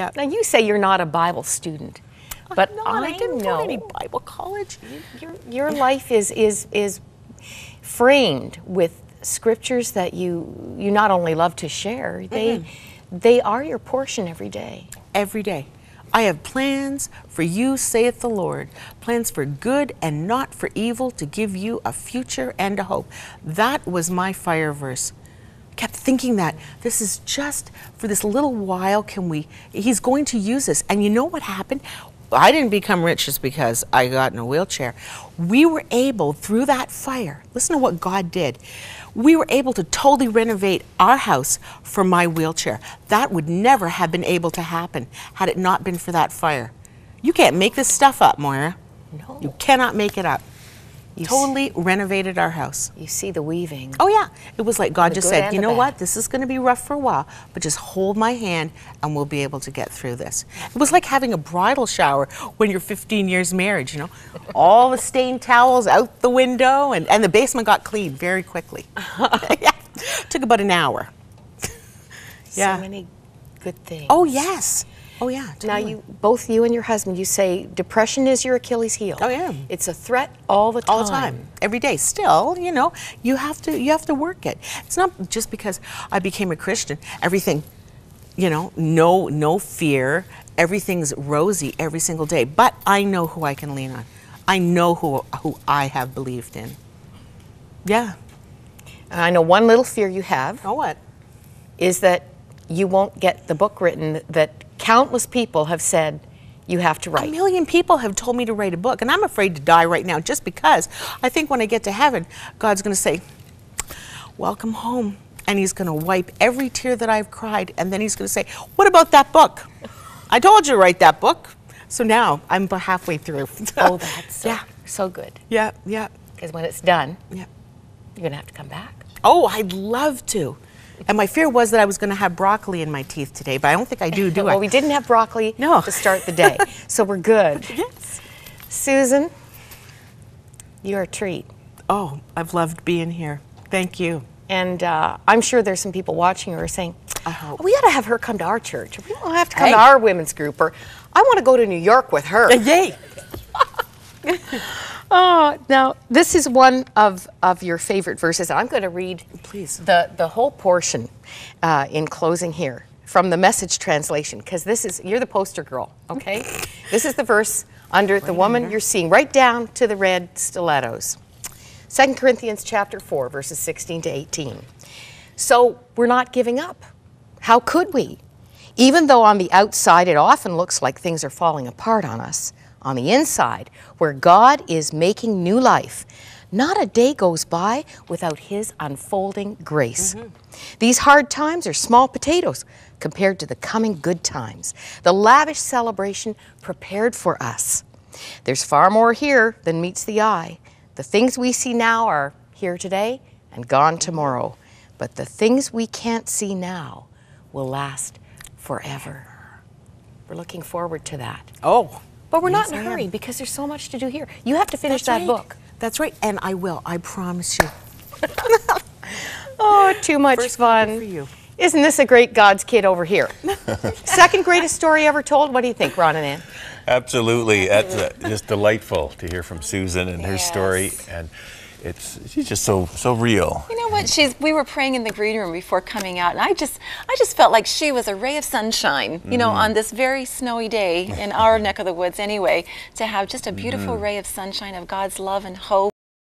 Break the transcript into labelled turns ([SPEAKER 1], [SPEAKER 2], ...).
[SPEAKER 1] Yeah.
[SPEAKER 2] Now you say you're not a Bible student, but
[SPEAKER 1] I didn't go to any Bible college.
[SPEAKER 2] Your life is framed with scriptures that you not only love to share, they are your portion every day.
[SPEAKER 1] Every day. I have plans for you, saith the Lord, plans for good and not for evil, to give you a future and a hope. That was my fire verse. Kept thinking that this is just for this little while. He's going to use this. And you know what happened? I didn't become rich just because I got in a wheelchair. We were able, through that fire, listen to what God did. We were able to totally renovate our house for my wheelchair. That would never have been able to happen had it not been for that fire. You can't make this stuff up, Moira.
[SPEAKER 2] No.
[SPEAKER 1] You cannot make it up. Totally renovated our house.
[SPEAKER 2] You see the weaving.
[SPEAKER 1] Oh yeah, it was like God just said, you know
[SPEAKER 2] bad.
[SPEAKER 1] what, this is going to be rough for a while, but just hold my hand and we'll be able to get through this. It was like having a bridal shower when you're 15 years married, you know. All the stained towels out the window, and the basement got cleaned very quickly. Yeah. Took about an hour. Yeah.
[SPEAKER 2] So many good things.
[SPEAKER 1] Oh yes. Oh yeah. Totally.
[SPEAKER 2] Now both you and your husband, you say depression is your Achilles heel.
[SPEAKER 1] Oh yeah.
[SPEAKER 2] It's a threat all the time.
[SPEAKER 1] All the time, every day. Still, you know, you have to work it. It's not just because I became a Christian, everything, you know, no fear, everything's rosy every single day. But I know who I can lean on. I know who I have believed in. Yeah.
[SPEAKER 2] And I know one little fear you have.
[SPEAKER 1] Oh, what?
[SPEAKER 2] Is that you won't get the book written that countless people have said you have to write.
[SPEAKER 1] A million people have told me to write a book, and I'm afraid to die right now just because I think when I get to heaven, God's going to say, welcome home. And he's going to wipe every tear that I've cried, and then he's going to say, what about that book? I told you to write that book. So now I'm halfway through.
[SPEAKER 2] Oh, that's so good.
[SPEAKER 1] Yeah, yeah.
[SPEAKER 2] Because when it's done,
[SPEAKER 1] yeah,
[SPEAKER 2] you're going to have to come back.
[SPEAKER 1] Oh, I'd love to. And my fear was that I was going to have broccoli in my teeth today, but I don't think I do I?
[SPEAKER 2] Well, we didn't have broccoli to start the day, so we're good.
[SPEAKER 1] Yes.
[SPEAKER 2] Susan, you're a treat.
[SPEAKER 1] Oh, I've loved being here. Thank you.
[SPEAKER 2] And I'm sure there's some people watching who are saying,
[SPEAKER 1] I hope.
[SPEAKER 2] We got to have her come to our church. We don't have to come to our women's group, or I want to go to New York with her.
[SPEAKER 1] Yay.
[SPEAKER 2] Oh, now this is one of your favorite verses. I'm going to read the whole portion in closing here from the Message translation, because you're the poster girl, okay? This is the verse under the woman you're seeing, right down to the red stilettos. 2 Corinthians chapter 4, verses 16 to 18. So we're not giving up. How could we? Even though on the outside it often looks like things are falling apart on us, on the inside, where God is making new life, not a day goes by without his unfolding grace. These hard times are small potatoes compared to the coming good times, the lavish celebration prepared for us. There's far more here than meets the eye. The things we see now are here today and gone tomorrow, but the things we can't see now will last forever. We're looking forward to that.
[SPEAKER 1] Oh.
[SPEAKER 2] But we're not in a hurry because there's so much to do here. You have to finish that book.
[SPEAKER 1] That's right, and I will. I promise you.
[SPEAKER 2] Oh, too much fun.
[SPEAKER 1] For you.
[SPEAKER 2] Isn't this a great God's kid over here? Second greatest story ever told? What do you think, Ron and Ann?
[SPEAKER 3] Absolutely. That's just delightful to hear from Susan and her story. And she's just so real.
[SPEAKER 4] You know what? We were praying in the green room before coming out, and I just felt like she was a ray of sunshine, you know, on this very snowy day in our neck of the woods anyway, to have just a beautiful ray of sunshine of God's love and hope.